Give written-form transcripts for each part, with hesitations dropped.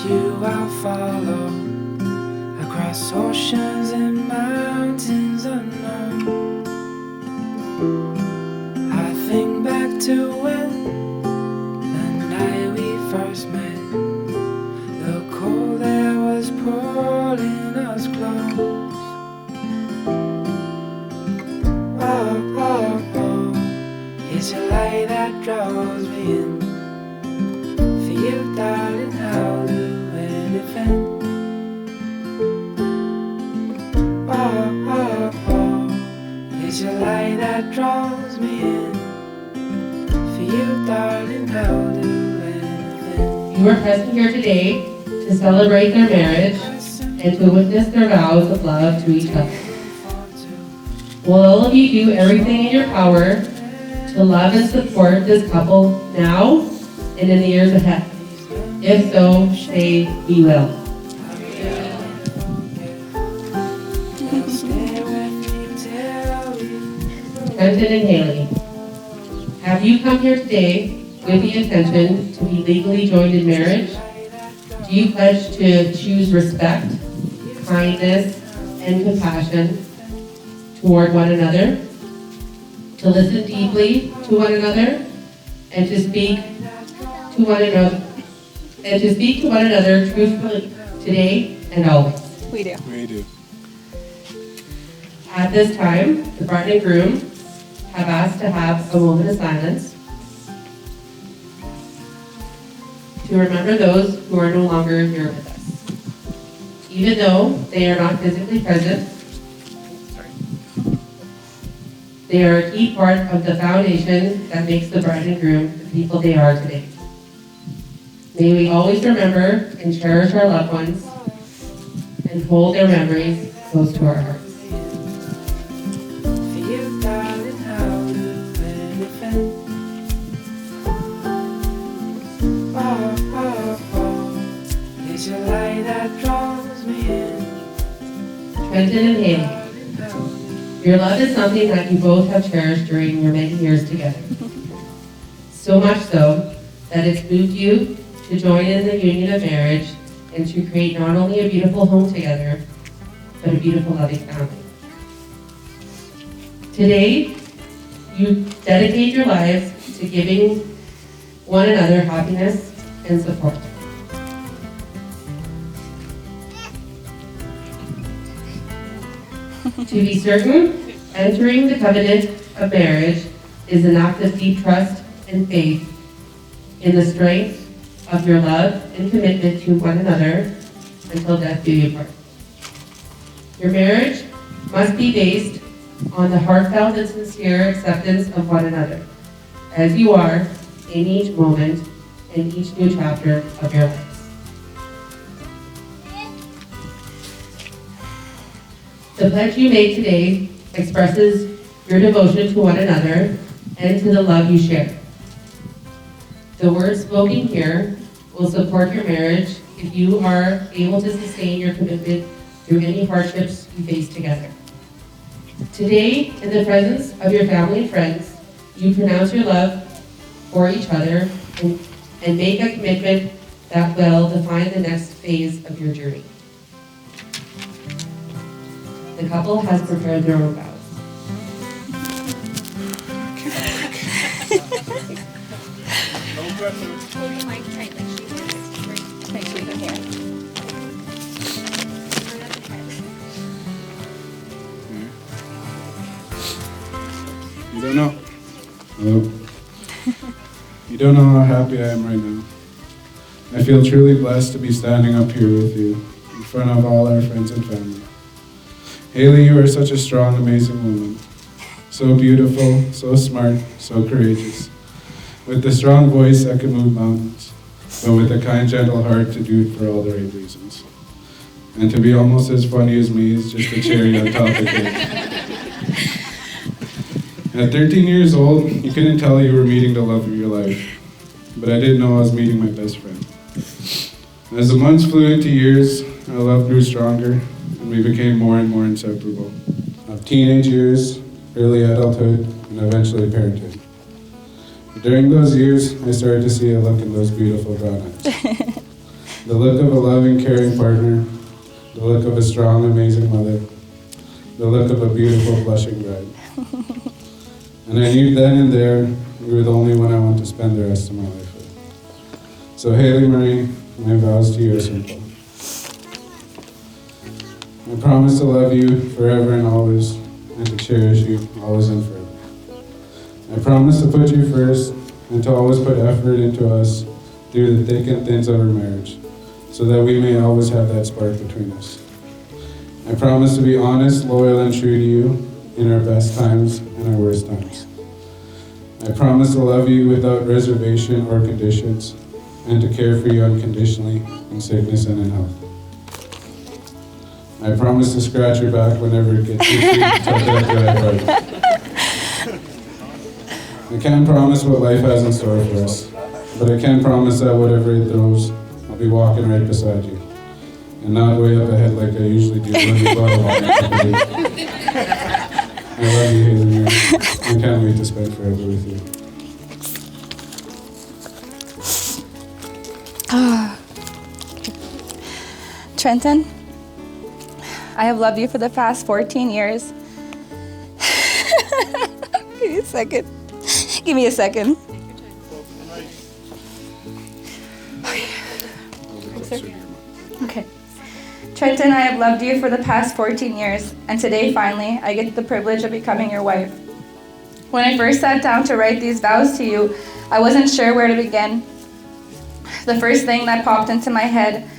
you I'll follow across oceans and mountains unknown. I think back to when the night we first met. The cold air was pulling us close. Oh, oh, oh, it's your light that draws me in. For you, darling, I'll do anything. Oh, oh, oh, it's your light that draws me in. For you, darling, I'll do anything. You are present here today to celebrate their marriage and to witness their vows of love to each other. Will all of you do everything in your power to love and support this couple now and in the years ahead? If so, say we will. Trenton and Hailey, have you come here today with the intention to be legally joined in marriage? Do you pledge to choose respect, kindness, and compassion toward one another, to listen deeply to one another, and to speak to one another, truthfully today and always? We do. We do. At this time, the bride and groom have asked to have a moment of silence to remember those who are no longer here with us. Even though they are not physically present, they are a key part of the foundation that makes the bride and groom the people they are today. May we always remember and cherish our loved ones and hold their memories close to our hearts. For you, darling, I'll do anything. Oh, oh, oh, it's your light that draws me in. Trenton and Hailey, your love is something that you both have cherished during your many years together. So much so that it's moved you to join in the union of marriage and to create not only a beautiful home together, but a beautiful loving family. Today, you dedicate your lives to giving one another happiness and support. To be certain, entering the covenant of marriage is an act of deep trust and faith in the strength of your love and commitment to one another until death do you part. Your marriage must be based on the heartfelt and sincere acceptance of one another, as you are in each moment and each new chapter of your lives. The pledge you made today expresses your devotion to one another and to the love you share. The words spoken here will support your marriage if you are able to sustain your commitment through any hardships you face together. Today, in the presence of your family and friends, you pronounce your love for each other and make a commitment that will define the next phase of your journey. The couple has prepared their own vows. Hold the mic tight like she was. Make sure you can hear. You don't know. Hello. You don't know how happy I am right now. I feel truly blessed to be standing up here with you, in front of all our friends and family. Hailey, you are such a strong, amazing woman. So beautiful, so smart, so courageous. With a strong voice that can move mountains, but with a kind, gentle heart to do it for all the right reasons. And to be almost as funny as me is just a cherry on top of the cake. At 13 years old, you couldn't tell you were meeting the love of your life, but I didn't know I was meeting my best friend. As the months flew into years, our love grew stronger, and we became more and more inseparable. Of teenage years, early adulthood, and eventually parenthood. During those years, I started to see a look in those beautiful brown eyes. the look of a loving, caring partner, the look of a strong, amazing mother, the look of a beautiful, blushing bride. And I knew then and there you were the only one I want to spend the rest of my life with. So Hailey Marie, my vows to you are simple. I promise to love you forever and always, and to cherish you always and forever. I promise to put you first, and to always put effort into us through the thick and thins of our marriage, so that we may always have that spark between us. I promise to be honest, loyal, and true to you in our best times and our worst times. I promise to love you without reservation or conditions, and to care for you unconditionally in sickness and in health. I promise to scratch your back whenever it gets itchy to tuck it up your head. I can't promise what life has in store for us, but I can promise that whatever it throws, I'll be walking right beside you, and not way up ahead like I usually do when we go along. I love you, Hailey Marie. I can't wait to spend forever with you. Trenton, I have loved you for the past 14 years. Give me a second. Give me a second. Okay. Trenton, I have loved you for the past 14 years, and today, finally, I get the privilege of becoming your wife. When I first sat down to write these vows to you, I wasn't sure where to begin. The first thing that popped into my head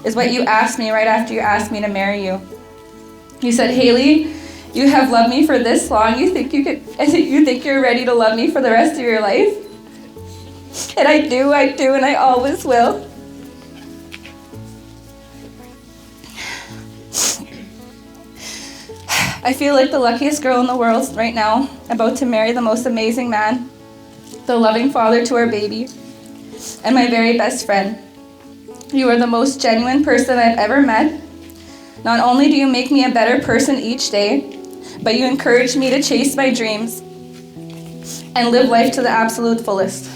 is what you asked me right after you asked me to marry you. You said, Hailey, you have loved me for this long. You think you're ready to love me for the rest of your life? And I do, and I always will. I feel like the luckiest girl in the world right now, about to marry the most amazing man, the loving father to our baby, and my very best friend. You are the most genuine person I've ever met. Not only do you make me a better person each day, but you encourage me to chase my dreams and live life to the absolute fullest.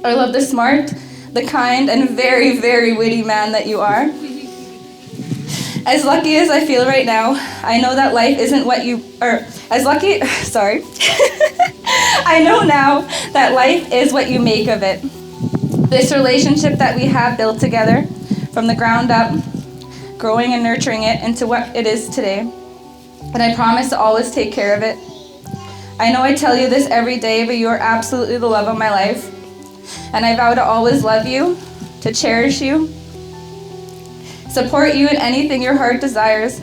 I love the smart, the kind, and very, very witty man that you are. As lucky as I feel right now, I know that life isn't what you are. I know now that life is what you make of it. This relationship that we have built together from the ground up, growing and nurturing it into what it is today. And I promise to always take care of it. I know I tell you this every day, but you are absolutely the love of my life. And I vow to always love you, to cherish you, support you in anything your heart desires.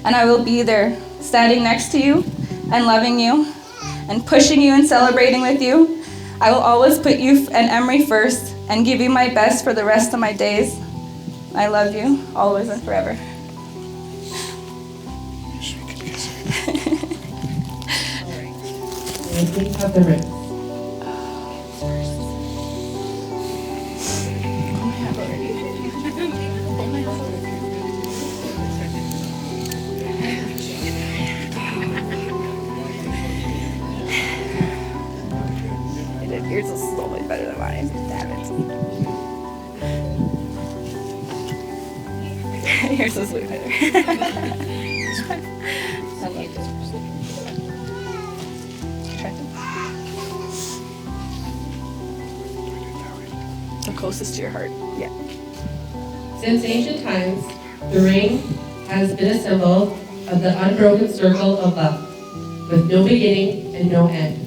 And I will be there, standing next to you and loving you and pushing you and celebrating with you. I will always put you and Emery first and give you my best for the rest of my days. I love you, always and forever. Please have the ring. Yours is so much better than mine. Damn it. Yours is way better. I love this. The closest to your heart. Yeah. Since ancient times, the ring has been a symbol of the unbroken circle of love, with no beginning and no end.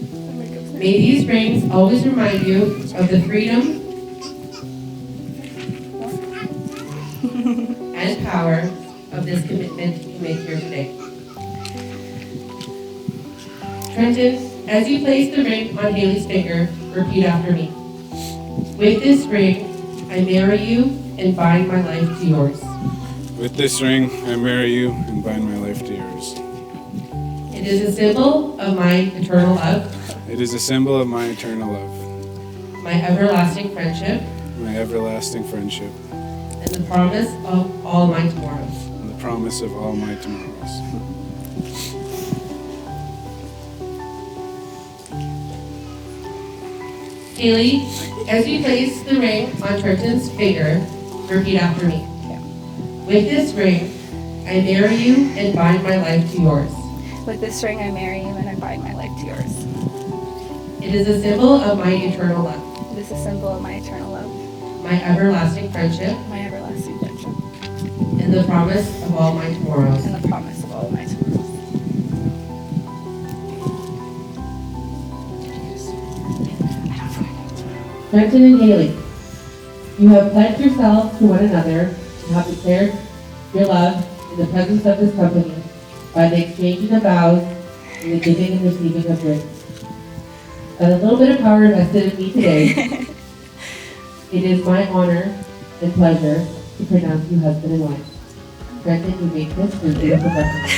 May these rings always remind you of the freedom and power of this commitment you make here today. Trenton, as you place the ring on Hailey's finger, repeat after me. With this ring, I marry you and bind my life to yours. With this ring, I marry you and bind my life to yours. It is a symbol of my eternal love. It is a symbol of my eternal love, My everlasting friendship. my everlasting friendship, And the promise of all my tomorrows. and the promise of all my tomorrows. Hailey, as you place the ring on Trenton's finger, Repeat after me. Yeah. With this ring, I marry you and bind my life to yours. With this ring, I marry you and I bind my life to yours. It is a symbol of my eternal love, It is a symbol of my eternal love, my everlasting friendship, my everlasting friendship, and the promise of all my tomorrows. and the promise of all of my tomorrows. Trenton and Hailey, you have pledged yourselves to one another and have declared your love in the presence of this company by the exchanging of vows and the giving and receiving of rings. By the little bit of power invested in me today, it is my honor and pleasure to pronounce you husband and wife. Trenton, you make this your beautiful record.